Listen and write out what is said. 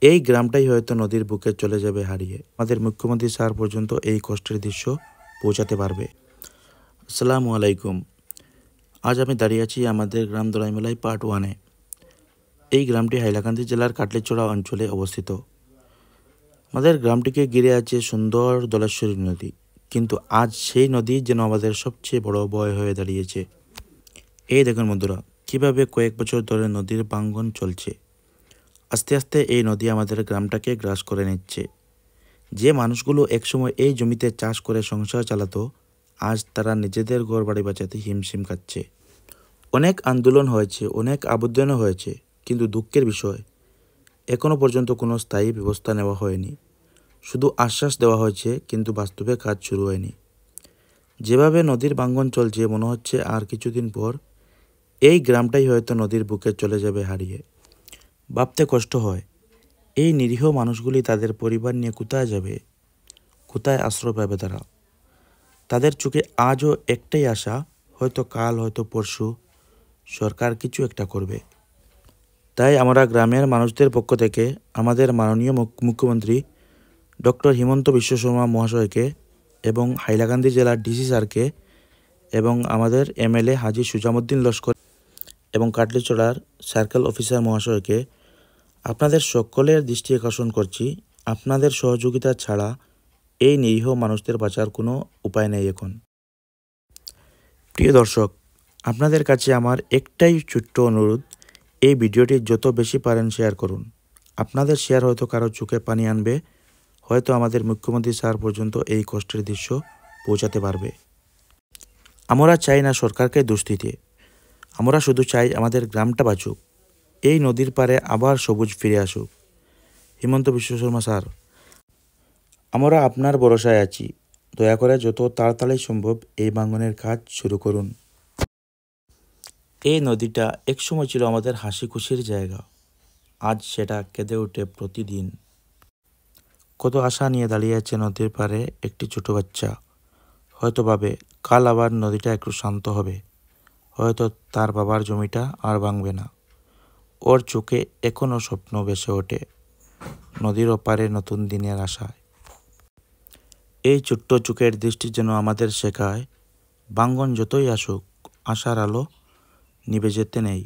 এই গ্রামটাই হয়তো নদীর বুকে চলে যাবে হারিয়ে। আমাদের মুখ্যমন্ত্রী স্যার পর্যন্ত এই কষ্টের দৃশ্য পৌঁছাতে পারবে। আসসালামু আলাইকুম। আজ আমি দাঁড়িয়ে আছি আমাদের গ্রাম দোলাইমেলাই পার্ট 1-এ। এই গ্রামটি হাইলাকান্দি জেলার কাটলিচড়া অঞ্চলে অবস্থিত। আমাদের গ্রামটিকে ঘিরে আছে সুন্দর দলেশ্বরী নদী, কিন্তু আজ সেই নদী যেন আমাদের সবচেয়ে বড় ভয় হয়ে দাঁড়িয়েছে। এই দেখুন বন্ধুরা, কিভাবে কয়েক বছর ধরে নদীর ভাঙ্গন চলছে। আস্তে আস্তে এই নদী আমাদের গ্রামটাকে গ্রাস করে নিচ্ছে। যে মানুষগুলো একসময় এই জমিতে চাষ করে সংসার চালাতো, আজ তারা নিজেদের ঘরবাড়ি বাঁচাতে হিমশিম খাচ্ছে। অনেক আন্দোলন হয়েছে, অনেক আবেদনও হয়েছে, কিন্তু দুঃখের বিষয় এখনও পর্যন্ত কোনো স্থায়ী ব্যবস্থা নেওয়া হয়নি। শুধু আশ্বাস দেওয়া হয়েছে, কিন্তু বাস্তবে কাজ শুরু হয়নি। যেভাবে নদীর ভাঙ্গন চলছে, মনে হচ্ছে আর কিছুদিন পর এই গ্রামটাই হয়তো নদীর বুকে চলে যাবে হারিয়ে। ভাবতে কষ্ট হয়, এই নিরীহ মানুষগুলি তাদের পরিবার নিয়ে কোথায় যাবে, কোথায় আশ্রয় পাবে তারা। তাদের চোখে আজও একটাই আশা, হয়তো কাল, হয়তো পরশু সরকার কিছু একটা করবে। তাই আমরা গ্রামের মানুষদের পক্ষ থেকে আমাদের মাননীয় মুখ্যমন্ত্রী ডক্টর হিমন্ত বিশ্ব শর্মা মহাশয়কে এবং হাইলাকান্দি জেলার ডিসি স্যারকে এবং আমাদের এমএলএ হাজী সুজামুদ্দিন লস্কর এবং কাটলিচড়ার সার্কেল অফিসার মহাশয়কে আপনাদের সকলের দৃষ্টি আকর্ষণ করছি। আপনাদের সহযোগিতা ছাড়া এই নিরীহ মানুষদের বাঁচার কোনো উপায় নেই এখন। প্রিয় দর্শক, আপনাদের কাছে আমার একটাই ছোট্ট অনুরোধ, এই ভিডিওটি যত বেশি পারেন শেয়ার করুন। আপনাদের শেয়ার হয়তো কারো চোখে পানি আনবে, হয়তো আমাদের মুখ্যমন্ত্রী স্যার পর্যন্ত এই কষ্টের দৃশ্য পৌঁছাতে পারবে। আমরা চাই না সরকারকে দোষ দিতে, আমরা শুধু চাই আমাদের গ্রামটা বাঁচুক, এই নদীর পাড়ে আবার সবুজ ফিরে আসুক। হিমন্ত বিশ্ব শর্মা স্যার, আমরা আপনার ভরসায় আছি। দয়া করে যত তাড়াতাড়ি সম্ভব এই ভাঙ্গনের কাজ শুরু করুন। এই নদীটা একসময় ছিল আমাদের হাসি খুশির জায়গা, আজ সেটা কেঁদে ওঠে প্রতিদিন। কত আশা নিয়ে দাঁড়িয়ে আছে নদীর পাড়ে একটি ছোট বাচ্চা। হয়তো ভাবে কাল আবার নদীটা একটু শান্ত হবে, হয়তো তার বাবার জমিটা আর ভাঙবে না। ওর চোখে এখনও স্বপ্ন ভেসে ওঠে নদীর ওপারে নতুন দিনের আশায়। এই ছোট্ট চোখের দৃষ্টি যেন আমাদের শেখায়, ভাঙ্গন যতই আসুক, আশার আলো নিভে যেতে নেই।